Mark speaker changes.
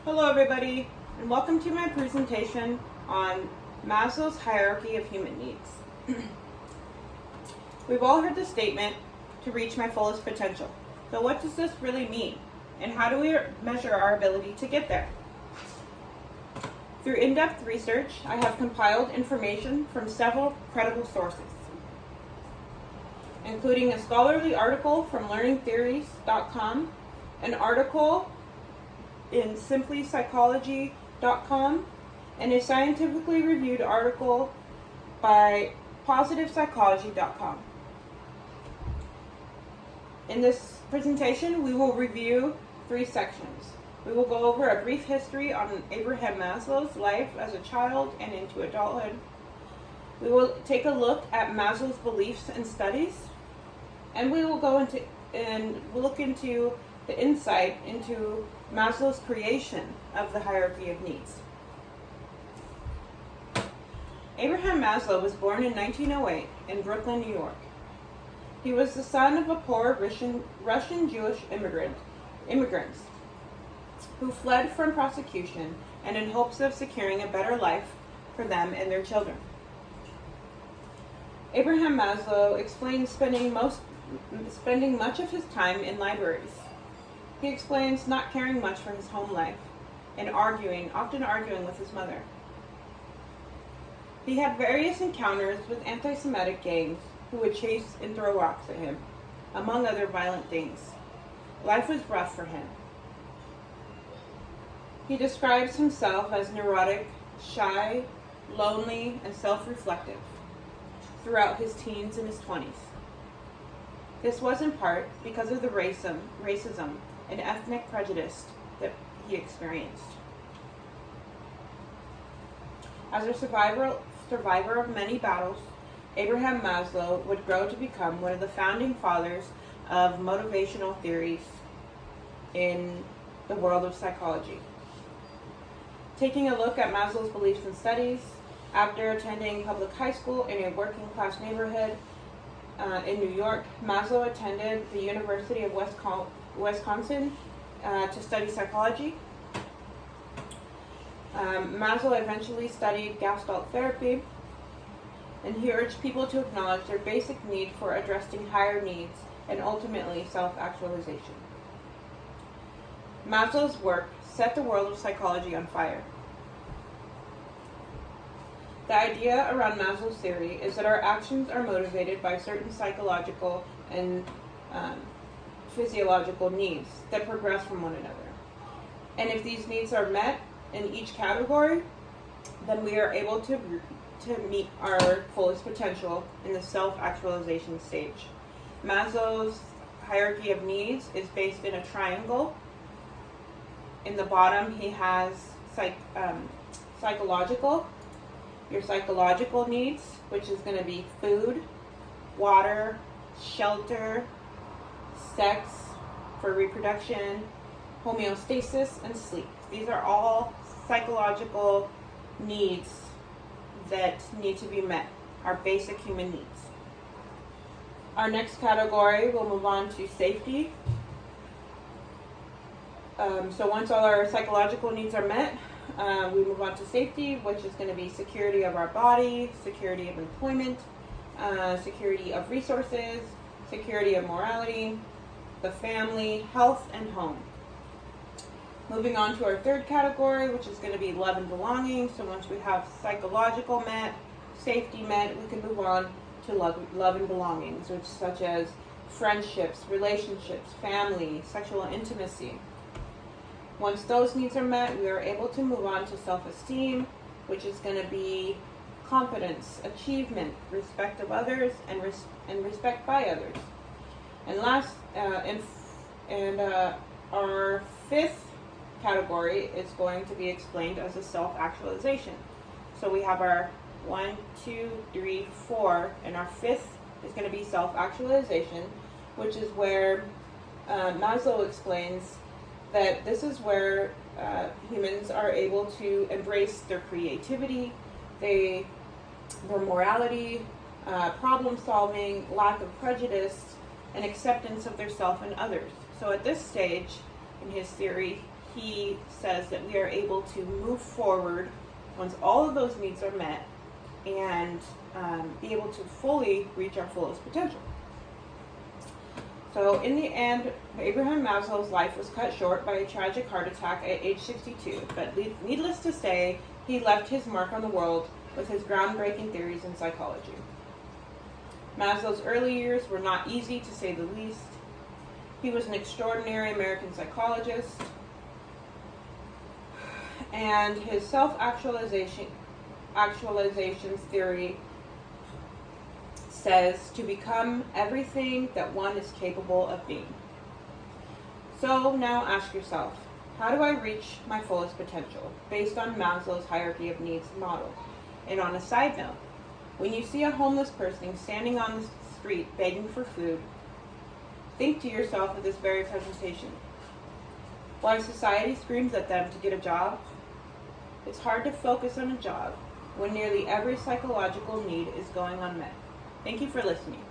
Speaker 1: Hello everybody, and welcome to my presentation on Maslow's hierarchy of human needs. We've all heard the statement, to reach my fullest potential. So what does this really mean? And how do we measure our ability to get there? Through in-depth research, I have compiled information from several credible sources, including a scholarly article from learningtheories.com, an article in simplypsychology.com, and a scientifically reviewed article by positivepsychology.com. In this presentation, we will review 3 sections. We will go over a brief history on Abraham Maslow's life as a child and into adulthood. We will take a look at Maslow's beliefs and studies, and we will go into and look into the insight into Maslow's creation of the hierarchy of needs. Abraham Maslow was born in 1908 in Brooklyn, New York. He was the son of a poor Russian Jewish immigrants who fled from persecution and in hopes of securing a better life for them and their children. Abraham Maslow explains spending much of his time in libraries. He explains not caring much for his home life and often arguing with his mother. He had various encounters with anti-Semitic gangs who would chase and throw rocks at him, among other violent things. Life was rough for him. He describes himself as neurotic, shy, lonely, and self-reflective throughout his teens and his 20s. This was in part because of the racism and ethnic prejudice that he experienced. As a survivor of many battles, Abraham Maslow would grow to become one of the founding fathers of motivational theories in the world of psychology. Taking a look at Maslow's beliefs and studies, after attending public high school in a working class neighborhood in New York, Maslow attended the University of Wisconsin to study psychology. Maslow eventually studied Gestalt therapy, and he urged people to acknowledge their basic need for addressing higher needs and ultimately self-actualization. Maslow's work set the world of psychology on fire. The idea around Maslow's theory is that our actions are motivated by certain psychological and physiological needs that progress from one another. And if these needs are met in each category, then we are able to meet our fullest potential in the self-actualization stage. Maslow's hierarchy of needs is based in a triangle. In the bottom, he has your psychological needs, which is going to be food, water, shelter, sex for reproduction, homeostasis, and sleep. These are all psychological needs that need to be met, our basic human needs. Our next category, we'll move on to safety. So once all our psychological needs are met, we move on to safety, which is going to be security of our body, security of employment, security of resources, security of morality, the family, health, and home. Moving on to our third category, which is going to be love and belonging. So once we have psychological met, safety met, we can move on to love and belongings, which such as friendships, relationships, family, sexual intimacy. Once those needs are met, we are able to move on to self-esteem, which is going to be confidence, achievement, respect of others, and respect by others. And last, our fifth category is going to be explained as a self-actualization. So we have our 1, 2, 3, 4, and our fifth is going to be self-actualization, which is where Maslow explains that this is where humans are able to embrace their creativity, their morality, problem solving, lack of prejudice, and acceptance of their self and others. So at this stage in his theory, he says that we are able to move forward once all of those needs are met and be able to fully reach our fullest potential. So in the end, Abraham Maslow's life was cut short by a tragic heart attack at age 62, but needless to say, he left his mark on the world with his groundbreaking theories in psychology. Maslow's early years were not easy, to say the least. He was an extraordinary American psychologist, and his self-actualization theory says to become everything that one is capable of being. So now ask yourself, how do I reach my fullest potential based on Maslow's hierarchy of needs model? And on a side note, when you see a homeless person standing on the street begging for food, think to yourself of this very presentation. While society screams at them to get a job, it's hard to focus on a job when nearly every psychological need is going unmet. Thank you for listening.